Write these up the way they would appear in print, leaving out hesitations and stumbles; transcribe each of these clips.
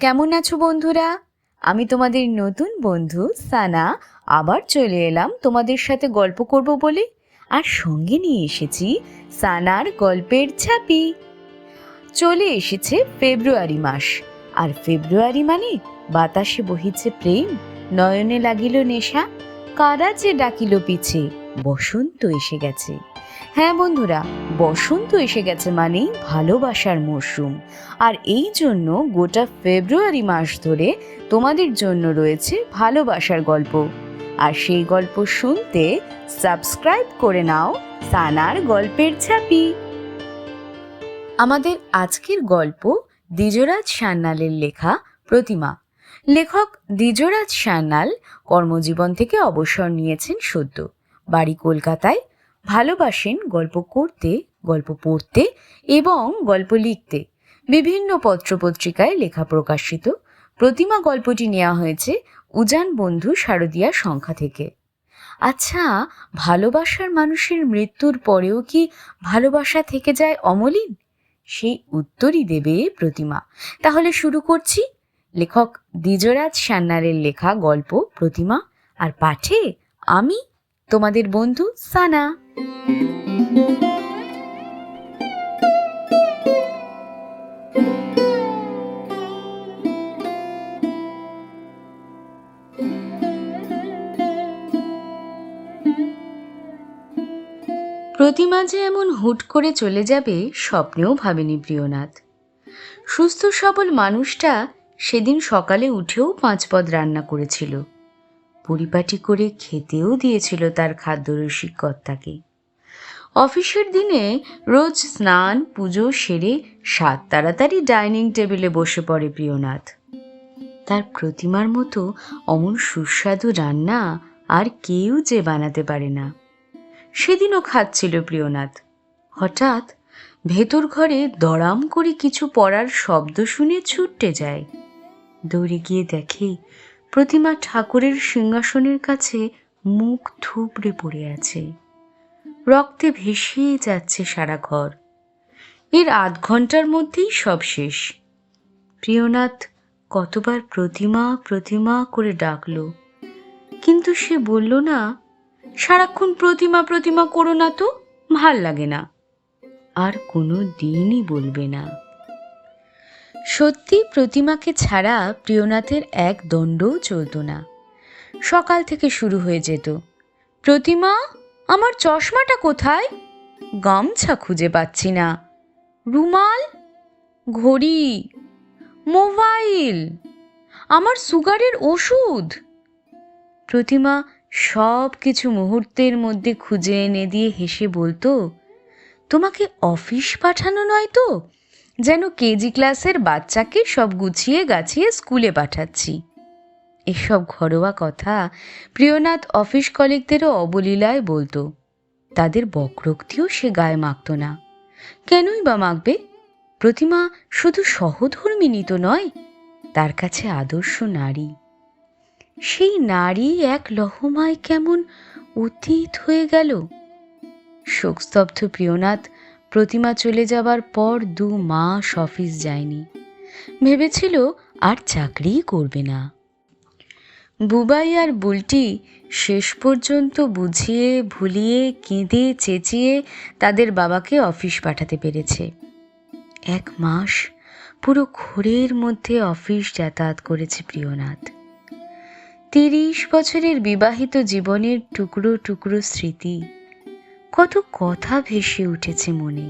কেমন আছো বন্ধুরা? আমি তোমাদের নতুন বন্ধু সানা আবার চলে এলাম তোমাদের সাথে গল্প করব বলে। আর সঙ্গে নিয়ে এসেছি সানার গল্পের ছাপি। চলে এসেছে ফেব্রুয়ারি মাস, আর ফেব্রুয়ারি মানে বাতাসে বহিছে প্রেম, নয়নে লাগিল নেশা, কারা যে ডাকিল পিছে, বসন্ত এসে গেছে। হ্যাঁ বন্ধুরা, বসন্ত এসে গেছে মানেই ভালোবাসার মরশুম। আর এই জন্য গোটা ফেব্রুয়ারি মাস ধরে তোমাদের জন্য রয়েছে ভালোবাসার গল্প। আর সেই গল্প শুনতে সাবস্ক্রাইব করে নাও সানার গল্পের ছাপি। আমাদের আজকের গল্প দ্বিজরাজ সান্যালের লেখা প্রতিমা। লেখক দ্বিজরাজ সান্যাল কর্মজীবন থেকে অবসর নিয়েছেন সদ্য। বাড়ি কলকাতায়। ভালোবাসেন গল্প করতে, গল্প পড়তে এবং গল্প লিখতে। বিভিন্ন পত্রপত্রিকায় লেখা প্রকাশিত। প্রতিমা গল্পটি নেওয়া হয়েছে উজান বন্ধু শারদিয়া সংখ্যা থেকে। আচ্ছা, ভালোবাসার মানুষের মৃত্যুর পরেও কি ভালোবাসা থেকে যায় অমলিন? সেই উত্তরই দেবে প্রতিমা। তাহলে শুরু করছি। লেখক দ্বিজরাজ সান্যালের লেখা গল্প প্রতিমা, আর পাঠে আমি তোমাদের বন্ধু সানা। প্রতিমা যে এমন হুট করে চলে যাবে স্বপ্নেও ভাবেনি প্রিয়নাথ। সুস্থ সবল মানুষটা সেদিন সকালে উঠেও 5 পদ রান্না করেছিল, পরিপাটি করে খেতেও দিয়েছিল তার খাদ্যরসিক কর্তাকে। অফিসের দিনে রোজ স্নান পুজো সেরে সাত তাড়াতাড়ি ডাইনিং টেবিলে বসে পড়ে প্রিয়নাথ। তার প্রতিমার মতো অমন সুস্বাদু রান্না আর কেউ যে বানাতে পারে না। সেদিনও খাচ্ছিল প্রিয়নাথ। হঠাৎ ভেতর ঘরে দড়াম করে কিছু পড়ার শব্দ শুনে ছুটে যায়। দৌড়ে গিয়ে দেখে প্রতিমা ঠাকুরের সিংহাসনের কাছে মুখ থুবড়ে পড়ে আছে। রক্তে ভেসে যাচ্ছে সারা ঘর। এর আধ ঘন্টার মধ্যেই সব শেষ। প্রিয়নাথ কতবার প্রতিমা প্রতিমা করে ডাকল, কিন্তু সে বলল না, সারাক্ষণ প্রতিমা প্রতিমা করো না তো, ভাল লাগে না। আর কোনো দিনই বলবে না। সত্যি প্রতিমাকে ছাড়া প্রিয়নাথের এক দণ্ডও চলত না। সকাল থেকে শুরু হয়ে যেত, প্রতিমা আমার চশমাটা কোথায়? গামছা খুঁজে পাচ্ছি না। রুমাল, ঘড়ি, মোবাইল, আমার সুগারের ওষুধ। প্রতিমা সব কিছু মুহূর্তের মধ্যে খুঁজে এনে দিয়ে হেসে বলতো, তোমাকে অফিস পাঠানো নয় তো, যেন কেজি ক্লাসের বাচ্চাকে সব গুছিয়ে গাছিয়ে স্কুলে পাঠাচ্ছি। এসব ঘরোয়া কথা প্রিয়নাথ অফিস কলিগদেরও অবলীলায় বলতো। তাদের বক্রোক্তিও সে গায়ে মাখত না। কেনই বা মাখবে? প্রতিমা শুধু সহধর্মিণী তো নয়, তার কাছে আদর্শ নারী। সেই নারী এক লহমায় কেমন অতীত হয়ে গেল। শোকস্তব্ধ প্রিয়নাথ প্রতিমা চলে যাবার পর 2 মাস অফিস যায়নি। ভেবেছিল আর চাকরিই করবে না। বুবাই আর বুলটি শেষ পর্যন্ত বুঝিয়ে ভুলিয়ে কেঁদে চেঁচিয়ে তাদের বাবাকে অফিস পাঠাতে পেরেছে। 1 মাস পুরো ঘোরের মধ্যে অফিস যাতায়াত করেছে প্রিয়নাথ। 30 বছরের বিবাহিত জীবনের টুকরো টুকরো স্মৃতি, কত কথা ভেসে উঠেছে মনে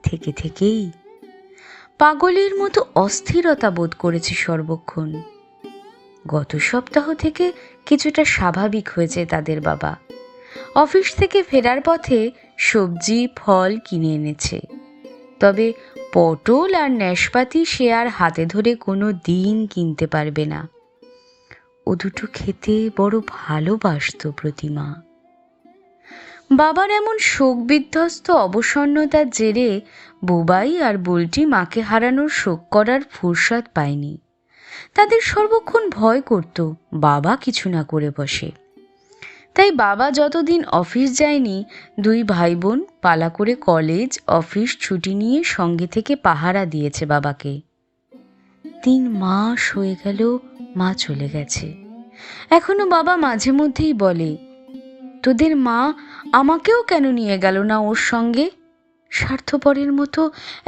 থেকে থেকেই। পাগলের মতো অস্থিরতা বোধ করেছে সর্বক্ষণ। গত সপ্তাহ থেকে কিছুটা স্বাভাবিক হয়েছে তাদের বাবা। অফিস থেকে ফেরার পথে সবজি ফল কিনে এনেছে। তবে পটল আর নাশপাতি সে আর হাতে ধরে কোনো দিন কিনতে পারবে না। ও দুটো খেতে বড় ভালোবাসত প্রতিমা। বাবার এমন শোক বিধ্বস্ত অবসন্নতার জেরে বুবাই আর বুলটি মাকে হারানোর শোক করার ফুরসত পায়নি। তাদের সর্বক্ষণ ভয় করত বাবা কিছু না করে বসে। তাই বাবা যতদিন অফিস যায়নি 2 ভাই বোন পালা করে কলেজ অফিস ছুটি নিয়ে সঙ্গে থেকে পাহারা দিয়েছে বাবাকে। 3 মাস হয়ে গেল মা চলে গেছে। এখনো বাবা মাঝে মধ্যেই বলে, তোদের মা আমাকেও কেন নিয়ে গেল না ওর সঙ্গে? স্বার্থপরের মতো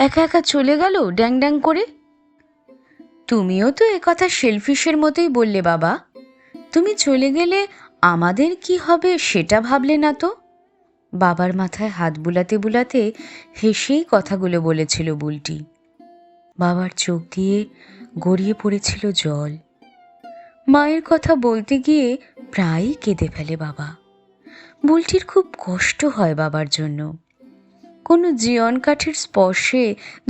একা একা চলে গেল ড্যাং ড্যাং করে। তুমিও তো একথা সেলফিশের মতোই বললে বাবা। তুমি চলে গেলে আমাদের কি হবে সেটা ভাবলে না তো? বাবার মাথায় হাত বুলাতে বুলাতে হেসেই কথাগুলো বলেছিল বুলটি। বাবার চোখ দিয়ে গড়িয়ে পড়েছিল জল। মায়ের কথা বলতে গিয়ে প্রায়ই কেঁদে ফেলে বাবা। বুলটির খুব কষ্ট হয় বাবার জন্য। কোনো জীবন কাঠের স্পর্শে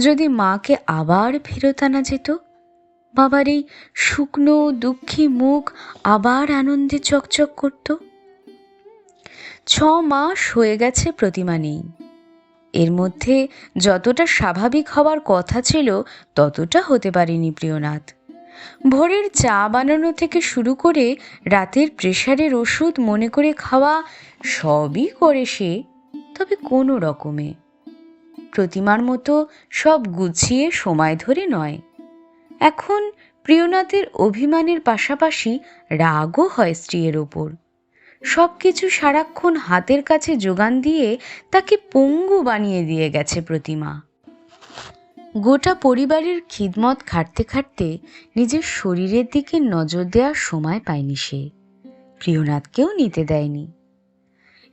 যদি মাকে আবার ফেরত আনা যেত, বাবার এই শুকনো দুঃখী মুখ আবার আনন্দে চকচক করত। 6 মাস হয়ে গেছে প্রতিমা নেই। এর মধ্যে যতটা স্বাভাবিক হওয়ার কথা ছিল ততটা হতে পারেনি প্রিয়নাথ। ভোরের চা বানানো থেকে শুরু করে রাতের প্রেশারের ওষুধ মনে করে খাওয়া সবই করে সে, তবে কোনো রকমে। প্রতিমার মতো সব গুছিয়ে সময় ধরে নয়। এখন প্রিয়নাথের অভিমানের পাশাপাশি রাগও হয় স্ত্রীর ওপর। সব কিছু সারাক্ষণ হাতের কাছে যোগান দিয়ে তাকে পঙ্গু বানিয়ে দিয়ে গেছে প্রতিমা। গোটা পরিবারের খিদমত খাটতে খাটতে নিজের শরীরের দিকে নজর দেওয়ার সময় পায়নি সে। প্রিয়নাথকেও নিতে দেয়নি।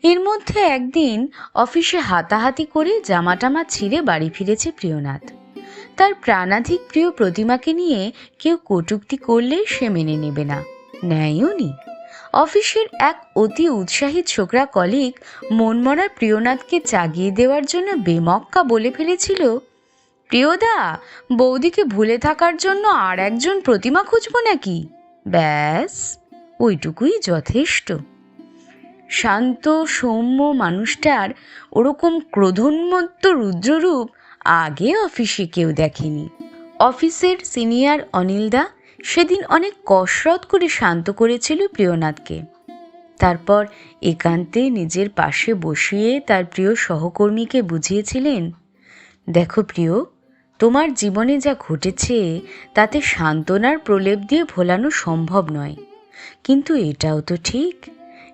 এর মধ্যে একদিন অফিসে হাতাহাতি করে জামাটামা ছিঁড়ে বাড়ি ফিরেছে প্রিয়নাথ। তার প্রাণাধিক প্রিয় প্রতিমাকে নিয়ে কেউ কটূক্তি করলে সে মেনে নেবে না, নেয়ও নি। অফিসের এক অতি উৎসাহী ছোকরা কলিগ মনমরা প্রিয়নাথকে জাগিয়ে দেওয়ার জন্য বেমক্কা বলে ফেলেছিল, প্রিয়দা, বৌদিকে ভুলে থাকার জন্য আর একজন প্রতিমা খুঁজবো নাকি? ব্যাস ওইটুকুই যথেষ্ট। শান্ত সৌম্য মানুষটার ওরকম ক্রোধোন্মত্ত রুদ্ররূপ আগে অফিসে কেউ দেখেনি। অফিসের সিনিয়র অনিলদা সেদিন অনেক কসরত করে শান্ত করেছিল প্রিয়নাথকে। তারপর একান্তে নিজের পাশে বসিয়ে তার প্রিয় সহকর্মীকে বুঝিয়েছিলেন, দেখো প্রিয়, তোমার জীবনে যা ঘটেছে তাতে সান্ত্বনার প্রলেপ দিয়ে ভোলানো সম্ভব নয়, কিন্তু এটাও তো ঠিক,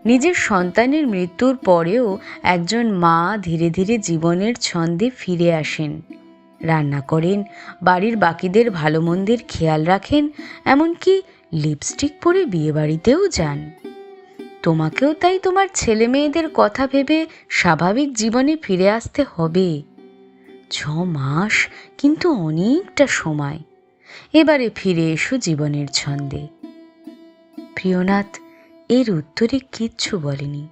নিজের সন্তানের মৃত্যুর পরেও একজন মা ধীরে ধীরে জীবনের ছন্দে ফিরে আসেন, রান্না করেন, বাড়ির বাকিদের ভালো মন্দের খেয়াল রাখেন, এমনকি লিপস্টিক পরে বিয়েবাড়িতেও যান। তোমাকেও তাই তোমার ছেলে মেয়েদের কথা ভেবে স্বাভাবিক জীবনে ফিরে আসতে হবে। 6 মাস কিন্তু অনেকটা সময়। এবারে ফিরে এসো জীবনের ছন্দে। প্রিয়নাথ এর উত্তরে কিচ্ছু বলেনি,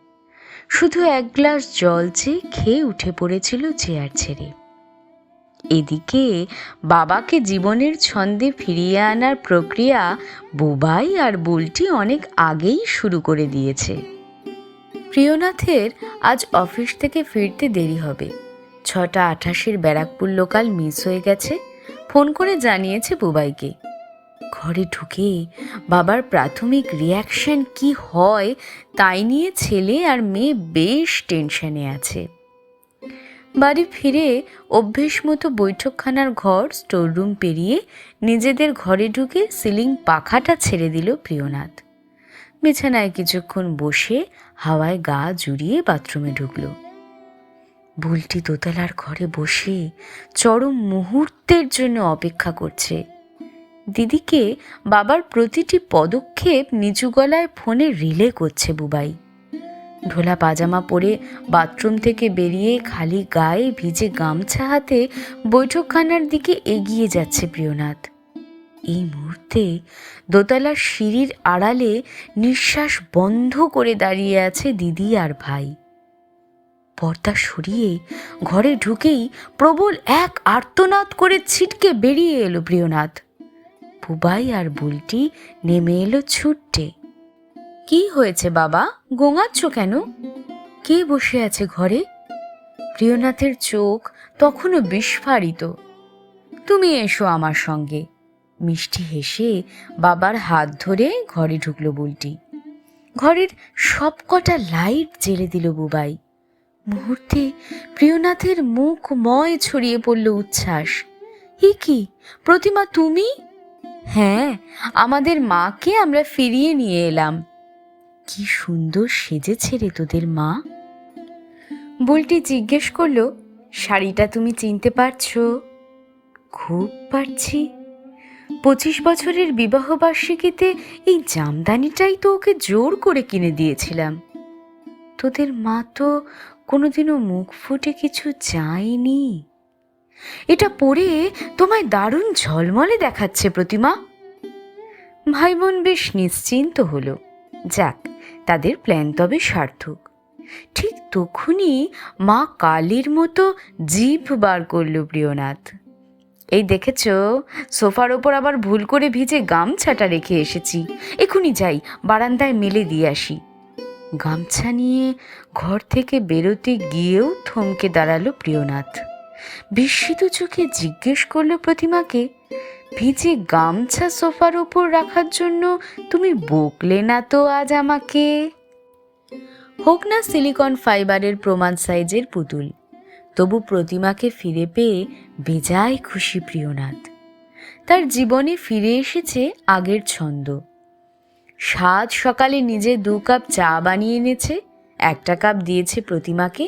শুধু এক গ্লাস জল চেয়ে খেয়ে উঠে পড়েছিল চেয়ার ছেড়ে। এদিকে বাবাকে জীবনের ছন্দে ফিরিয়ে আনার প্রক্রিয়া বুবাই আর বুলটি অনেক আগেই শুরু করে দিয়েছে। প্রিয়নাথের আজ অফিস থেকে ফিরতে দেরি হবে। 6:28 ব্যারাকপুর লোকাল মিস হয়ে গেছে, ফোন করে জানিয়েছে বুবাইকে। ঘরে ঢুকে বাবার প্রাথমিক রিয়াকশন কি হয় তাই নিয়ে ছেলে আর মেয়ে বেশ টেনশনে আছে। বাড়ি ফিরে অভ্যেস মতো বৈঠকখানার ঘর স্টোররুম পেরিয়ে নিজেদের ঘরে ঢুকে সিলিং পাখাটা ছেড়ে দিল প্রিয়নাথ। বিছানায় কিছুক্ষণ বসে হাওয়ায় গা জুড়িয়ে বাথরুমে ঢুকল। বুলটি দোতলার ঘরে বসে চরম মুহূর্তের জন্য অপেক্ষা করছে। দিদিকে বাবার প্রতিটি পদক্ষেপ নিচু গলায় ফোনে রিলে করছে বুবাই। ঢোলা পাজামা পরে বাথরুম থেকে বেরিয়ে খালি গায়ে ভিজে গামছা হাতে বৈঠকখানার দিকে এগিয়ে যাচ্ছে প্রিয়নাথ। এই মুহূর্তে দোতলার সিঁড়ির আড়ালে নিঃশ্বাস বন্ধ করে দাঁড়িয়ে আছে দিদি আর ভাই। পর্দা সরিয়ে ঘরে ঢুকেই প্রবল এক আর্তনাদ করে ছিটকে বেরিয়ে এলো প্রিয়নাথ। বুবাই আর বুলটি নেমে এলো ছুটতে। কি হয়েছে বাবা, গোঙাচ্ছ কেন? কে বসে আছে ঘরে? প্রিয়নাথের চোখ তখনও বিস্ফারিত। তুমি এসো আমার সঙ্গে। মিষ্টি হেসে বাবার হাত ধরে ঘরে ঢুকলো বুলটি। ঘরের সবকটা লাইট জ্বেলে দিল বুবাই। মুহূর্তে প্রিয়নাথের মুখময় ছড়িয়ে পড়ল উচ্ছ্বাস। এ কি প্রতিমা, তুমি? হ্যাঁ, আমাদের মাকে আমরা ফিরিয়ে নিয়ে এলাম। কি সুন্দর সেজেছে রে তোদের মা। বুলটি জিজ্ঞেস করলো, শাড়িটা তুমি চিনতে পারছো? খুব পারছি। 25 বছরের বিবাহবার্ষিকীতে এই জামদানিটাই তো ওকে জোর করে কিনে দিয়েছিলাম। তোদের মা তো কোনোদিনও মুখ ফুটে কিছু চায়নি। এটা পরে তোমায় দারুণ ঝলমলে দেখাচ্ছে প্রতিমা। ভাই বোন বেশ নিশ্চিন্ত হলো। যাক, তাদের প্ল্যান তবে সার্থক। ঠিক তখনই মা কালীর মতো জিভ বার করল প্রিয়নাথ। এই দেখেছ, সোফার ওপর আবার ভুল করে ভিজে গামছাটা রেখে এসেছি, এখুনি যাই বারান্দায় মেলে দিয়ে আসি। গামছা নিয়ে ঘর থেকে বেরোতে গিয়েও থমকে দাঁড়ালো প্রিয়নাথ। বিস্মিত চোখে জিজ্ঞেস করলো প্রতিমাকে, ভিজে গামছা সোফার ওপর রাখার জন্য তুমি বকলে না তো আজ আমাকে? হোক না সিলিকন ফাইবারের প্রমাণ সাইজের পুতুল, তবু প্রতিমাকে ফিরে পেয়ে বেজায় খুশি প্রিয়নাথ। তার জীবনে ফিরে এসেছে আগের ছন্দ। সাত সকালে নিজে 2 কাপ চা বানিয়ে এনেছে, 1টা কাপ দিয়েছে প্রতিমাকে,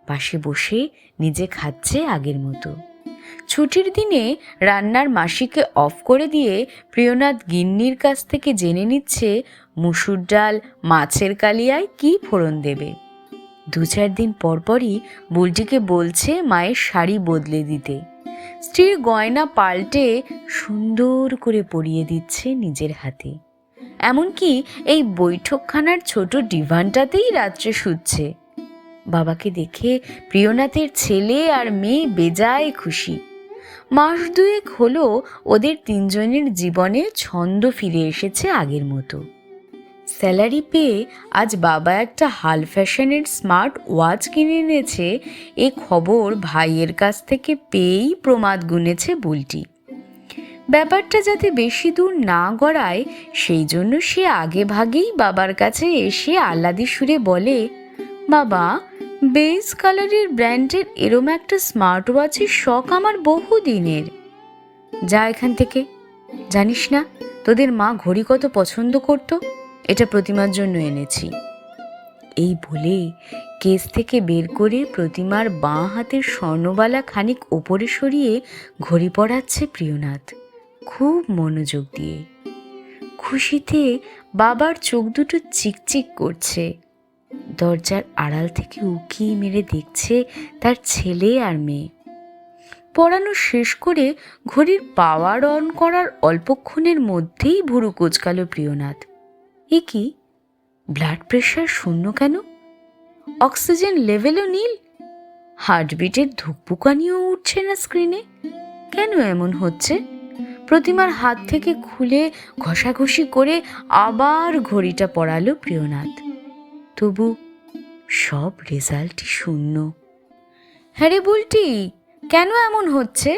পাশে বসে নিজে খাচ্ছে আগের মতো। ছুটির দিনে রান্নার মাসিকে অফ করে দিয়ে প্রিয়নাথ গিন্নির কাছ থেকে জেনে নিচ্ছে মুসুর ডাল মাছের কালিয়ায় কি ফোড়ন দেবে। 2-4 দিন পরপরই বুলটিকে বলছে মায়ের শাড়ি বদলে দিতে। স্ত্রীর গয়না পাল্টে সুন্দর করে পরিয়ে দিচ্ছে নিজের হাতে। এমনকি এই বৈঠকখানার ছোট ডিভানটাতেই রাত্রে শুচ্ছে। বাবাকে দেখে প্রিয়নাথের ছেলে আর মেয়ে বেজায় খুশি। মাস 2 হলো ওদের 3 জনের জীবনে ছন্দ ফিরে এসেছে আগের মতো। স্যালারি পেয়ে আজ বাবা একটা হাল ফ্যাশনের স্মার্ট ওয়াচ কিনে এনেছে, এ খবর ভাইয়ের কাছ থেকে পেয়েই প্রমাদ গুনেছে বুলটি। ব্যাপারটা যাতে বেশি দূর না গড়ায় সেই জন্য সে আগে ভাগেই বাবার কাছে এসে আহ্লাদি সুরে বলে, বাবা, বেজ কালারের ব্র্যান্ডের এরম একটা স্মার্ট ওয়াচের শখ আমার বহু দিনের। যা এখান থেকে, জানিস না তোদের মা ঘড়ি কত পছন্দ করত? এটা প্রতিমার জন্য এনেছি। এই বলে কেস থেকে বের করে প্রতিমার বাঁ হাতের স্বর্ণবালা খানিক ওপরে সরিয়ে ঘড়ি পরাচ্ছে প্রিয়নাথ খুব মনোযোগ দিয়ে। খুশিতে বাবার চোখ দুটো চিকচিক করছে। দরজার আড়াল থেকে উকি মেরে দেখছে তার ছেলে আর মেয়ে। পড়ানো শেষ করে ঘড়ির পাওয়ার অন করার অল্পক্ষণের মধ্যেই ভুরু কোঁচকালো প্রিয়নাথ। এ কি, ব্লাড প্রেশার শূন্য কেন? অক্সিজেন লেভেলও নীল। হার্টবিটের ধুকপুকানিও উঠছে না স্ক্রিনে। কেন এমন হচ্ছে? প্রতিমার হাত থেকে খুলে ঘষাঘষি করে আবার ঘড়িটা পড়ালো প্রিয়নাথ। তবু সব রেজাল্টই শূন্য। হ্যাঁ রে বুলটি, কেন এমন হচ্ছে?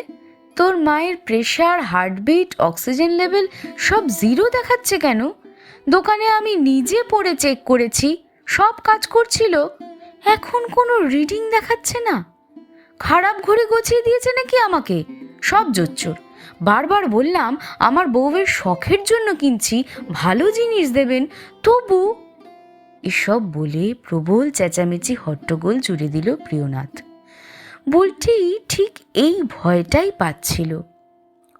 তোর মায়ের প্রেশার, হার্টবিট, অক্সিজেন লেভেল সব 0 দেখাচ্ছে কেন? দোকানে আমি নিজে পড়ে চেক করেছি, সব কাজ করছিল, এখন কোনো রিডিং দেখাচ্ছে না। খারাপ ঘড়ি গছিয়ে দিয়েছে নাকি আমাকে? সব জোচ্চোর। বারবার বললাম আমার বউয়ের শখের জন্য কিনছি, ভালো জিনিস দেবেন, তবু। এসব বলে প্রবল চেঁচামেচি হট্টগোল জুড়ে দিল প্রিয়নাথ। বুলটি ঠিক এই ভয়টাই পাচ্ছিল।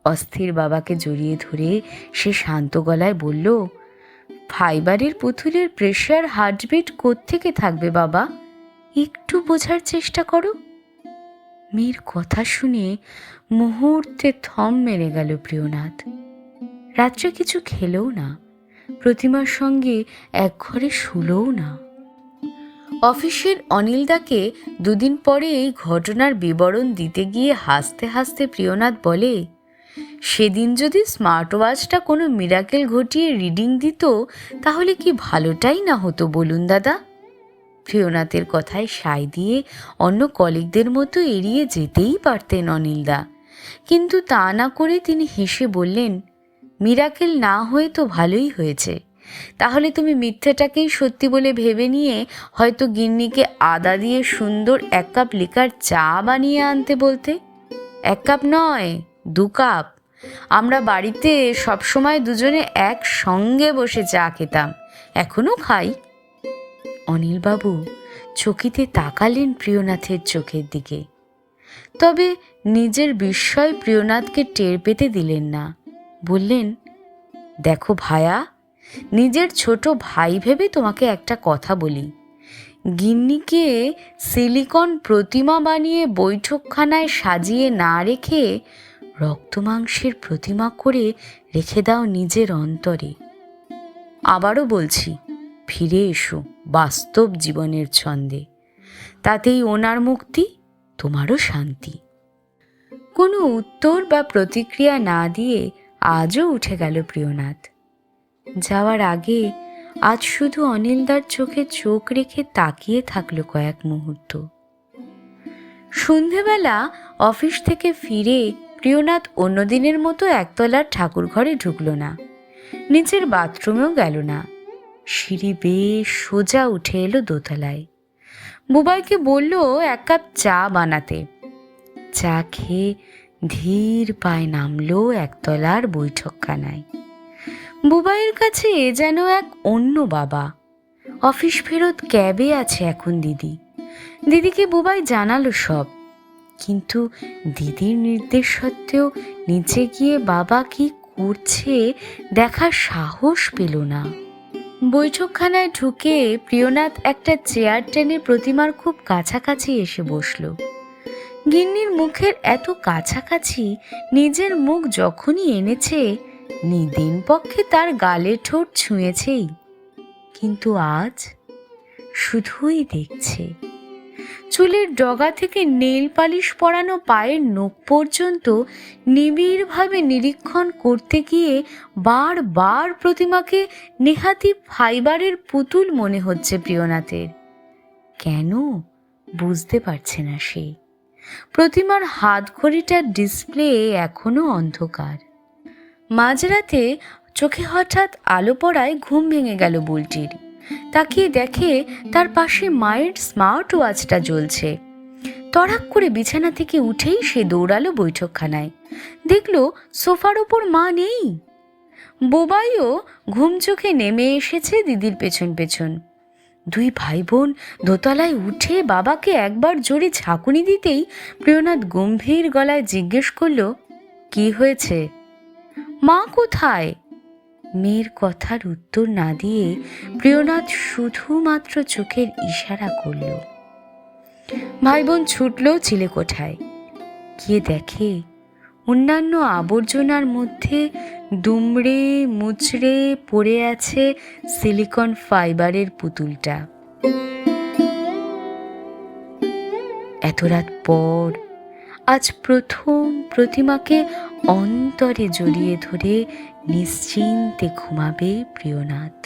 অস্থির বাবাকে জড়িয়ে ধরে সে শান্ত গলায় বলল, ফাইবারের পুতুলের প্রেশার, হার্টবিট কোত্থেকে থাকবে বাবা? একটু বোঝার চেষ্টা করো। মেয়ের কথা শুনে মুহূর্তে থম মেরে গেল প্রিয়নাথ। রাত্রে কিছু খেলেও না, প্রতিমার সঙ্গে এক ঘরে শুলোও না। অফিসের অনিলদাকে 2 দিন পরে এই ঘটনার বিবরণ দিতে গিয়ে হাসতে হাসতে প্রিয়নাথ বলে, সেদিন যদি স্মার্ট ওয়াচটা কোনো মিরাকেল ঘটিয়ে রিডিং দিত তাহলে কি ভালোটাই না হতো বলুন দাদা? প্রিয়নাথের কথায় সায় দিয়ে অন্য কলিগদের মতো এড়িয়ে যেতেই পারতেন অনিলদা, কিন্তু তা না করে তিনি হেসে বললেন, মিরাকেল না হয়ে তো ভালোই হয়েছে। তাহলে তুমি মিথ্যাটাকেই সত্যি বলে ভেবে নিয়ে হয়তো গিন্নিকে আদা দিয়ে সুন্দর 1 কাপ লিকার চা বানিয়ে আনতে বলতে। 1 কাপ নয়, 2 কাপ। আমরা বাড়িতে সবসময় দুজনে একসঙ্গে বসে চা খেতাম, এখনো খাই। অনিলবাবু চকিতে তাকালেন প্রিয়নাথের চোখের দিকে, তবে নিজের বিস্ময় প্রিয়নাথকে টের পেতে দিলেন না। বললেন, দেখো ভায়া, নিজের ছোট ভাই ভেবে তোমাকে একটা কথা বলি। গিন্নিকে সিলিকন প্রতিমা বানিয়ে বৈঠকখানায় সাজিয়ে না রেখে রক্তমাংসের প্রতিমা করে রেখে দাও নিজের অন্তরে। আবারও বলছি, ফিরে এসো বাস্তব জীবনের ছন্দে, তাতেই ওনার মুক্তি, তোমারও শান্তি। কোনো উত্তর বা প্রতিক্রিয়া না দিয়ে আজও উঠে গেল প্রিয়নাথ। যাওয়ার আগে আজ শুধু অনিলদার চোখে চোখ রেখে তাকিয়ে থাকলো কয়েক মুহূর্ত। সন্ধেবেলা অফিস থেকে ফিরে প্রিয়নাথ অন্যদিনের মতো একতলার ঠাকুর ঘরে ঢুকল না, নিচের বাথরুমেও গেল না। সিঁড়ি বেয়ে সোজা উঠে এলো দোতলায়। বুবাইকে বলল এক কাপ চা বানাতে। চা খেয়ে ধীর পায়ে নামলো একতলার বৈঠকখানায়। বুবাইয়ের কাছে এ যেন এক অন্য বাবা। অফিস ফেরত ক্যাবে আছে এখন দিদি। দিদিকে বুবাই জানালো সব, কিন্তু দিদির নির্দেশ সত্ত্বেও নিচে গিয়ে বাবা কি করছে দেখার সাহস পেল না। বৈঠকখানায় ঢুকে প্রিয়নাথ একটা চেয়ার টেনে প্রতিমার খুব কাছাকাছি এসে বসল। গিন্নির মুখের এত কাছাকাছি নিজের মুখ যখনই এনেছে, নিদিন পক্ষে তার গালে ঠোঁট ছুঁয়েছেই, কিন্তু আজ শুধুই দেখছে। চুলের ডগা থেকে নেল পালিশ পরানো পায়ের নখ পর্যন্ত নিবিড়ভাবে নিরীক্ষণ করতে গিয়ে বারবার প্রতিমাকে নেহাতি ফাইবারের পুতুল মনে হচ্ছে প্রিয়নাথের। কেন বুঝতে পারছে না সে। প্রতিমার হাত ঘড়িটার ডিসপ্লে এখনো অন্ধকার। মাঝরাতে চোখে হঠাৎ আলো পড়ায় ঘুম ভেঙে গেল বুলটির। তাকিয়ে দেখে তার পাশে মায়ের স্মার্ট ওয়াচটা জ্বলছে। তড়াক করে বিছানা থেকে উঠেই সে দৌড়ালো বৈঠকখানায়। দেখলো সোফার ওপর মা নেই। বুবাইও ঘুম চোখে নেমে এসেছে দিদির পেছন পেছন। দুই ভাই বোন দোতলায় উঠে বাবাকে একবার জোরে ঝাঁকুনি দিতেই প্রিয়নাথ গম্ভীর গলায় জিজ্ঞেস করল, কি হয়েছে? মা কোথায়? মেয়ের কথার উত্তর না দিয়ে প্রিয়নাথ শুধুমাত্র চোখের ইশারা করল। ভাই বোন ছুটল চিলেকোঠায়। গিয়ে দেখে অন্যান্য আবর্জনার মধ্যে দুমড়ে মুচড়ে পড়ে আছে সিলিকন ফাইবারের পুতুলটা। এত রাত পর আজ প্রথম প্রতিমাকে অন্তরে জড়িয়ে ধরে নিশ্চিন্তে ঘুমাবে প্রিয়নাথ।